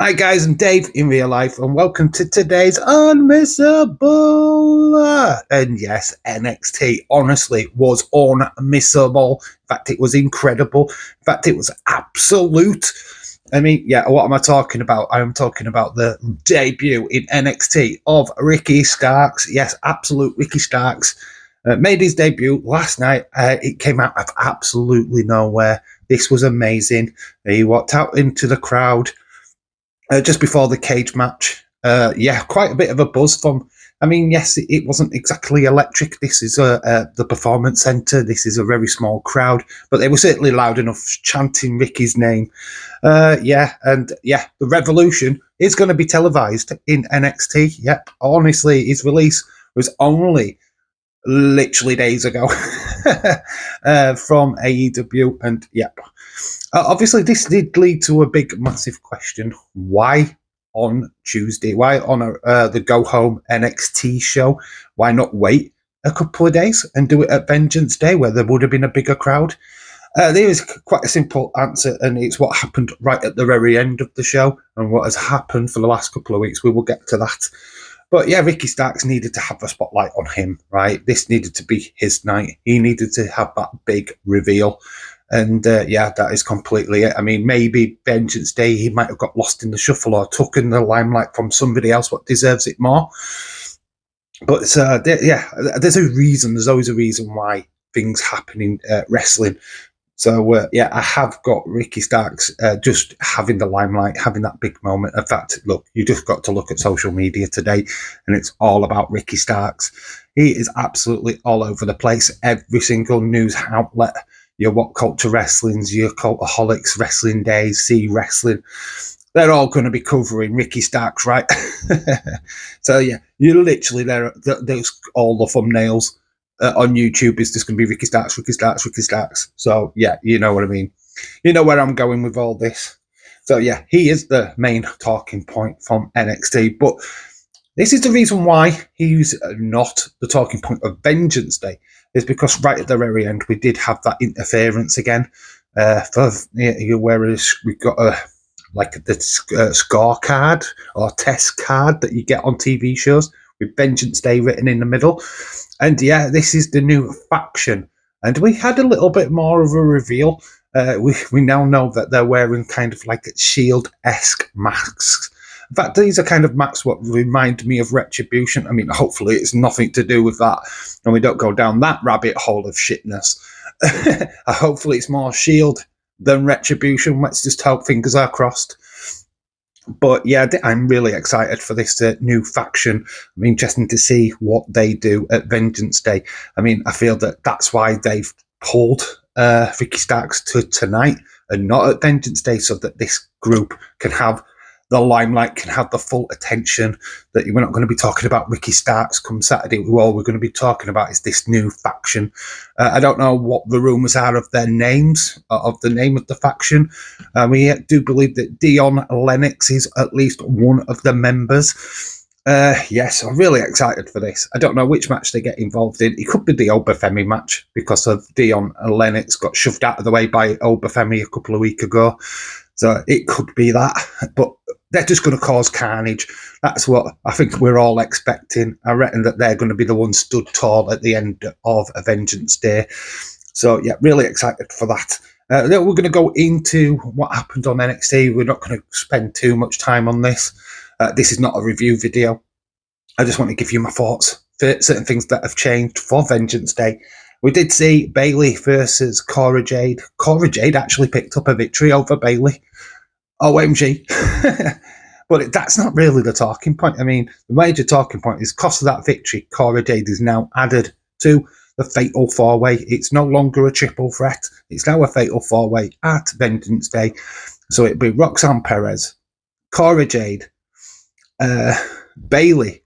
Hi guys, I'm Dave in real life and welcome to today's Unmissable. And yes, NXT honestly was unmissable. In fact, it was incredible. In fact, it was absolute. I mean, yeah, what am I talking about? I'm talking about the debut in NXT of Ricky Starks. Yes, absolute Ricky Starks. Made his debut last night. It came out of absolutely nowhere. This was amazing. He walked out into the crowd just before the cage match. Quite a bit of a buzz from. I mean, yes, it wasn't exactly electric. This is the Performance Centre. This is a very small crowd, but they were certainly loud enough chanting Ricky's name. The Revolution is going to be televised in NXT. Yep, honestly, his release was only literally days ago from AEW, and yep. Obviously, this did lead to a big, massive question. Why on Tuesday? Why on the Go Home NXT show? Why not wait a couple of days and do it at Vengeance Day where there would have been a bigger crowd? There is quite a simple answer, and it's what happened right at the very end of the show and what has happened for the last couple of weeks. We will get to that. But yeah, Ricky Starks needed to have a spotlight on him, right? This needed to be his night. He needed to have that big reveal. And that is completely it. I mean, maybe Vengeance Day, he might have got lost in the shuffle or taken the limelight from somebody else what deserves it more. But there's a reason. There's always a reason why things happen in wrestling. So, I have got Ricky Starks just having the limelight, having that big moment. In fact, look, you just got to look at social media today, and it's all about Ricky Starks. He is absolutely all over the place. Every single news outlet, your What Culture Wrestlings, your Cultaholics Wrestling Days, See Wrestling, they're all going to be covering Ricky Starks, right? So, yeah, you're literally there. There's all the thumbnails. On YouTube is just going to be Ricky Starks, Ricky Starks, Ricky Starks. So, yeah, you know what I mean. You know where I'm going with all this. So, yeah, he is the main talking point from NXT. But this is the reason why he's not the talking point of Vengeance Day, is because right at the very end, we did have that interference again. Whereas we got the scorecard or test card that you get on TV shows with Vengeance Day written in the middle. And yeah, this is the new faction. And we had a little bit more of a reveal. We now know that they're wearing kind of like Shield-esque masks. In fact, these are kind of masks what remind me of Retribution. I mean, hopefully it's nothing to do with that. And we don't go down that rabbit hole of shitness. Hopefully it's more Shield than Retribution. Let's just hope fingers are crossed. But yeah, I'm really excited for this new faction. I'm interested to see what they do at Vengeance Day. I mean, I feel that that's why they've pulled Ricky Starks to tonight and not at Vengeance Day, so that this group can have the limelight, can have the full attention. That we're not going to be talking about Ricky Starks come Saturday. All we're going to be talking about is this new faction. I don't know what the rumours are of their names, of the name of the faction. We do believe that Dion Lennox is at least one of the members. Yes, I'm really excited for this. I don't know which match they get involved in. It could be the Obafemi match because of Dion Lennox got shoved out of the way by Obafemi a couple of weeks ago. So it could be that, but they're just going to cause carnage. That's what I think we're all expecting. I reckon that they're going to be the ones stood tall at the end of a Vengeance Day. So, yeah, really excited for that. We're going to go into what happened on NXT. We're not going to spend too much time on this. This is not a review video. I just want to give you my thoughts for certain things that have changed for Vengeance Day. We did see Bayley versus Cora Jade. Cora Jade actually picked up a victory over Bayley. OMG. But that's not really the talking point. I mean, the major talking point is cost of that victory. Cora Jade is now added to the Fatal 4-Way. It's no longer a triple threat. It's now a Fatal 4-Way at Vengeance Day. So it'll be Roxanne Perez, Cora Jade, Bayley,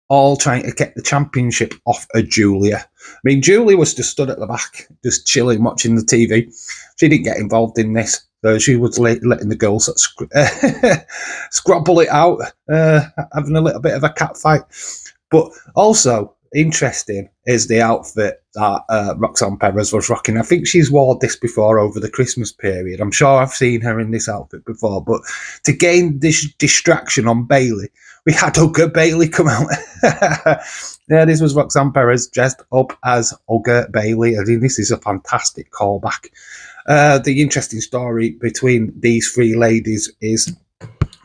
all trying to get the championship off of Julia. I mean, Julia was just stood at the back, just chilling, watching the TV. She didn't get involved in this. She was letting the girls scrabble it out, having a little bit of a cat fight. But also, interesting is the outfit that Roxanne Perez was rocking. I think she's worn this before over the Christmas period. I'm sure I've seen her in this outfit before, but to gain this distraction on Bayley, we had Hugger Bayley come out. Yeah, this was Roxanne Perez dressed up as Hugger Bayley. I think this is a fantastic callback. The interesting story between these three ladies is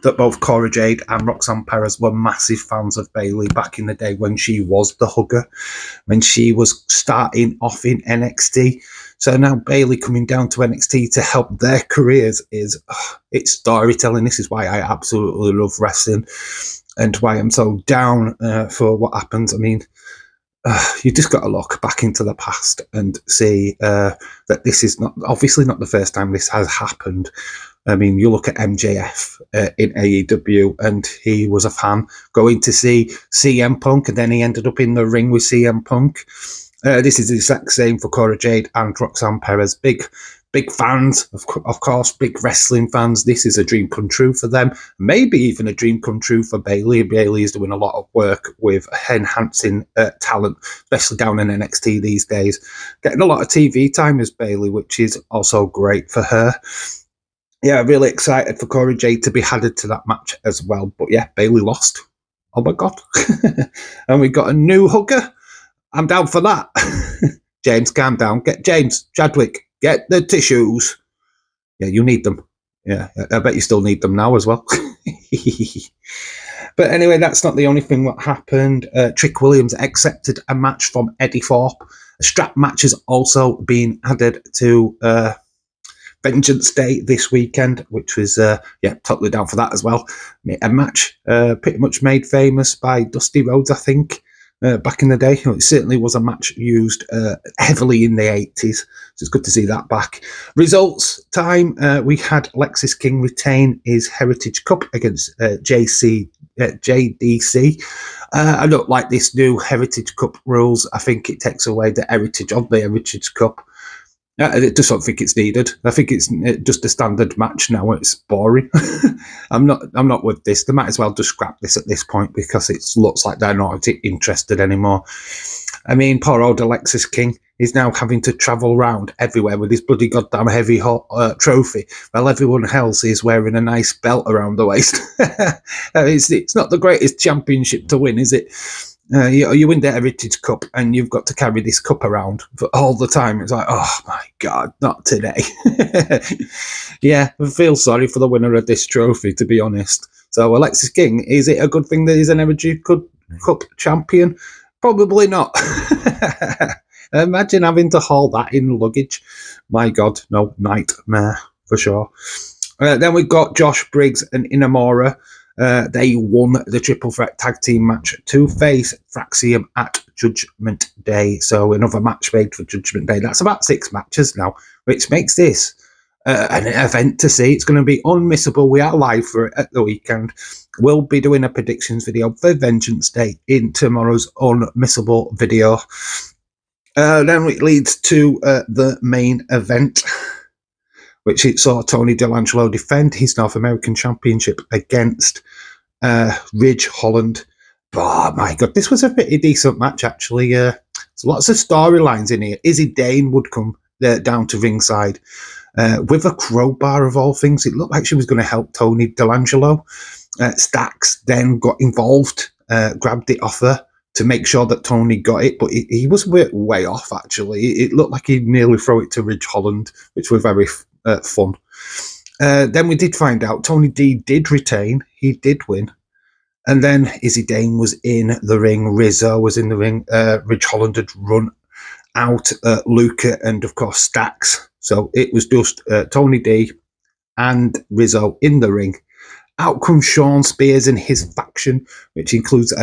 that both Cora Jade and Roxanne Perez were massive fans of Bayley back in the day when she was the Hugger, when she was starting off in NXT. So now Bayley coming down to NXT to help their careers it's storytelling. This is why I absolutely love wrestling and why I'm so down for what happens. I mean, you just got to look back into the past and see that this is obviously not the first time this has happened. I mean, you look at MJF in AEW, and he was a fan going to see CM Punk, and then he ended up in the ring with CM Punk. This is the exact same for Cora Jade and Roxanne Perez. Big fans, of course, big wrestling fans. This is a dream come true for them. Maybe even a dream come true for Bayley. Bayley is doing a lot of work with enhancing talent, especially down in NXT these days. Getting a lot of TV time as Bayley, which is also great for her. Yeah, really excited for Cora Jade to be added to that match as well. But yeah, Bayley lost. Oh my God. And we got a new Hugger. I'm down for that. James, calm down. James Chadwick, get the tissues. Yeah, you need them. Yeah, I bet you still need them now as well. But anyway, that's not the only thing that happened. Trick Williams accepted a match from Eddie Thorpe. A strap match has also been added to Vegenance Day this weekend, which was, totally down for that as well. A match pretty much made famous by Dusty Rhodes, I think, back in the day. It certainly was a match used heavily in the 80s, so it's good to see that back. Results time, we had Lexis King retain his Heritage Cup against JDC. I don't like this new Heritage Cup rules. I think it takes away the heritage of the Heritage Cup. I just don't think it's needed. I think it's just a standard match now. It's boring. I'm not with this. They might as well just scrap this at this point because it looks like they're not interested anymore. I mean, poor old Alexis King is now having to travel around everywhere with his bloody goddamn heavy trophy, while everyone else is wearing a nice belt around the waist. It's not the greatest championship to win, is it? You win the Heritage Cup and you've got to carry this cup around for all the time. It's like, oh my God, not today. Yeah, I feel sorry for the winner of this trophy, to be honest. So Alexis King, is it a good thing that he's an Heritage Cup champion? Probably not. Imagine having to haul that in luggage. My God, no, nightmare for sure. Then we've got Josh Briggs and Inamura. They won the triple threat tag team match to face Fraxium at Judgment Day. So another match made for Judgment Day. That's about 6 matches now, which makes this an event to see. It's going to be unmissable. We are live for it at the weekend. We'll be doing a predictions video for Vengeance Day in tomorrow's unmissable video. Then it leads to the main event, which it saw Tony D'Angelo defend his North American Championship against Ridge Holland. Oh my God, this was a pretty decent match, actually. There's lots of storylines in here. Izzy Dane would come down to ringside with a crowbar of all things. It looked like she was going to help Tony D'Angelo. Stax then got involved, grabbed it off her to make sure that Tony got it, but he was way off, actually. It looked like he'd nearly throw it to Ridge Holland, which were very fun. Then we did find out Tony D did retain. He did win. And then Izzy Dane was in the ring. Rizzo was in the ring. Ridge Holland had run out Luca and, of course, Stax. So it was just Tony D and Rizzo in the ring. Out comes Sean Spears and his faction, which includes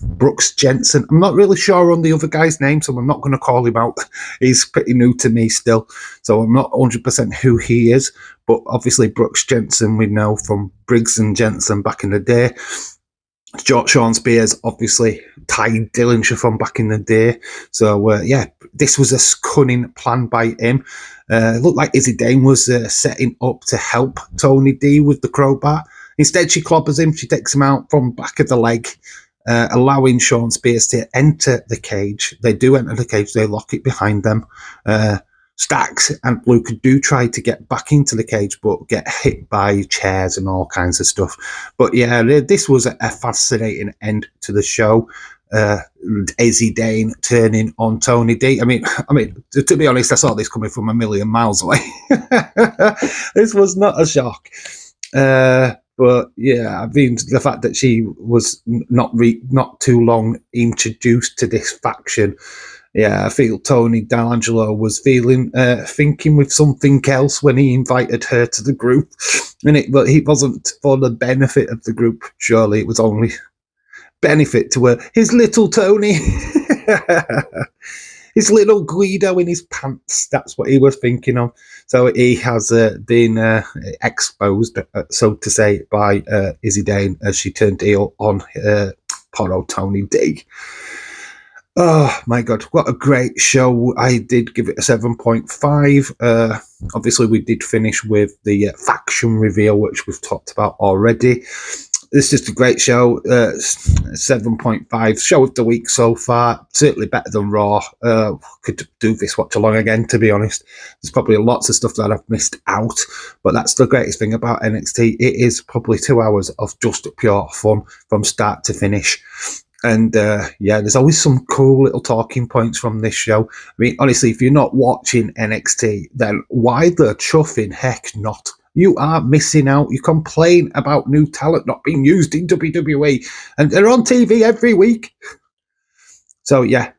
Brooks Jensen. I'm not really sure on the other guy's name, so I'm not going to call him out. He's pretty new to me still, so I'm not 100% who he is. But obviously Brooks Jensen we know from Briggs and Jensen back in the day. Sean Spears, obviously, Ty Dillinger from back in the day. So, this was a cunning plan by him. It looked like Izzy Dane was setting up to help Tony D with the crowbar. Instead, she clobbers him. She takes him out from back of the leg. allowing Sean Spears to enter the cage. They do enter the cage, they lock it behind them. Stacks and Luca do try to get back into the cage, but get hit by chairs and all kinds of stuff. But yeah, this was a fascinating end to the show. Izzy Dane turning on Tony D. I mean, to be honest, I saw this coming from a million miles away. This was not a shock. But yeah, I mean, the fact that she was not too long introduced to this faction. Yeah, I feel Tony D'Angelo was thinking with something else when he invited her to the group, but he wasn't for the benefit of the group. Surely it was only benefit to her. His little Tony, his little Guido in his pants. That's what he was thinking of. So he has been exposed, so to say, by Izzy Dane as she turned heel on poor old Tony D. Oh my God, what a great show. I did give it a 7.5. Obviously, we did finish with the faction reveal, which we've talked about already. It's just a great show. 7.5. Show of the week so far. Certainly better than Raw. Could do this watch along again, to be honest. There's probably lots of stuff that I've missed out, but that's the greatest thing about NXT. It is probably 2 hours of just pure fun from start to finish. And yeah, there's always some cool little talking points from this show. I mean, honestly, if you're not watching NXT, then why the chuffing heck not? You are missing out. You complain about new talent not being used in WWE, and they're on TV every week. So yeah,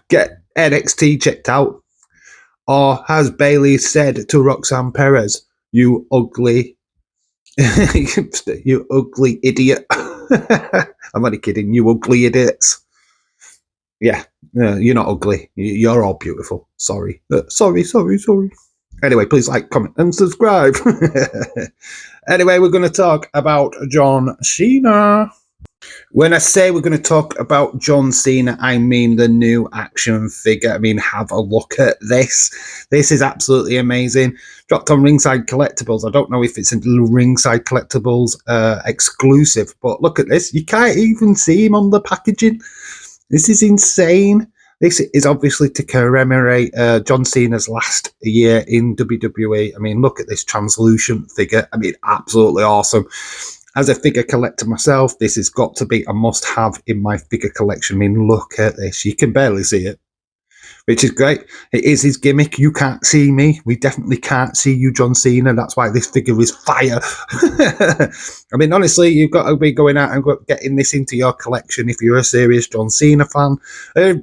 get NXT checked out. Or as Bayley said to Roxanne Perez, you ugly, you ugly idiot. I'm only kidding, you ugly idiots. Yeah, you're not ugly. You're all beautiful. Sorry. Sorry. Anyway, please like, comment, and subscribe. Anyway, we're going to talk about John Cena. When I say we're going to talk about John Cena, I mean the new action figure. I mean, have a look at this. This is absolutely amazing. Dropped on Ringside Collectibles. I don't know if it's a Ringside Collectibles exclusive, but look at this. You can't even see him on the packaging. This is insane. This is obviously to commemorate John Cena's last year in WWE. I mean, look at this translucent figure. I mean, absolutely awesome. As a figure collector myself, this has got to be a must-have in my figure collection. I mean, look at this. You can barely see it, which is great. It is his gimmick. You can't see me. We definitely can't see you, John Cena. That's why this figure is fire. I mean, honestly, you've got to be going out and getting this into your collection if you're a serious John Cena fan.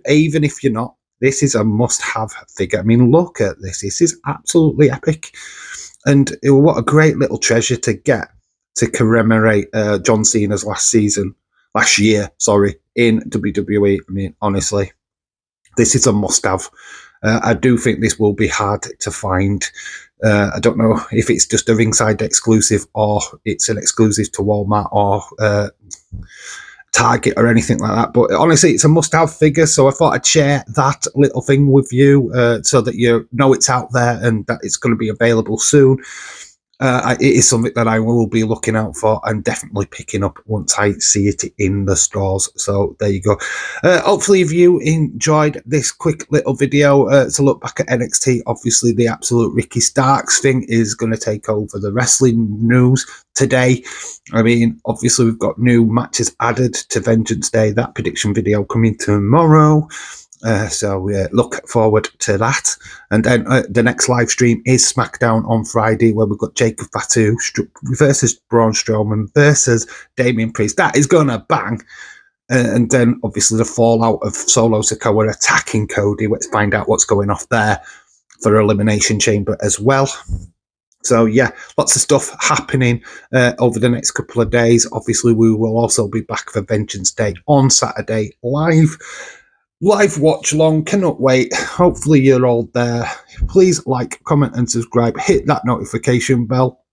Even if you're not, this is a must-have figure. I mean, look at this. This is absolutely epic. And what a great little treasure to get to commemorate John Cena's last year, in WWE. I mean, honestly, this is a must-have. I do think this will be hard to find. I don't know if it's just a Ringside exclusive or it's an exclusive to Walmart or Target or anything like that. But honestly, it's a must-have figure, so I thought I'd share that little thing with you so that you know it's out there and that it's going to be available soon. It is something that I will be looking out for and definitely picking up once I see it in the stores. So there you go. Hopefully, if you enjoyed this quick little video to look back at NXT, obviously the absolute Ricky Starks thing is going to take over the wrestling news today. I mean, obviously we've got new matches added to Vengeance Day. That prediction video coming tomorrow. So look forward to that. And then the next live stream is SmackDown on Friday, where we've got Jacob Fatu versus Braun Strowman versus Damian Priest. That is going to bang. And then obviously the fallout of Solo Sikoa attacking Cody. Let's find out what's going off there for Elimination Chamber as well. So yeah, lots of stuff happening over the next couple of days. Obviously, we will also be back for Vengeance Day on Saturday live watch long. Cannot wait. Hopefully you're all there. Please like, comment and subscribe. Hit that notification bell,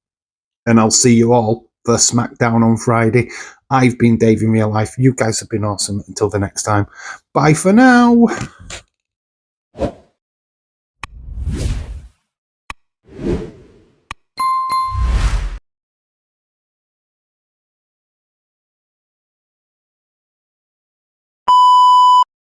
and I'll see you all for SmackDown on Friday. I've been Dave in real life. You guys have been awesome. Until the next time, bye for now.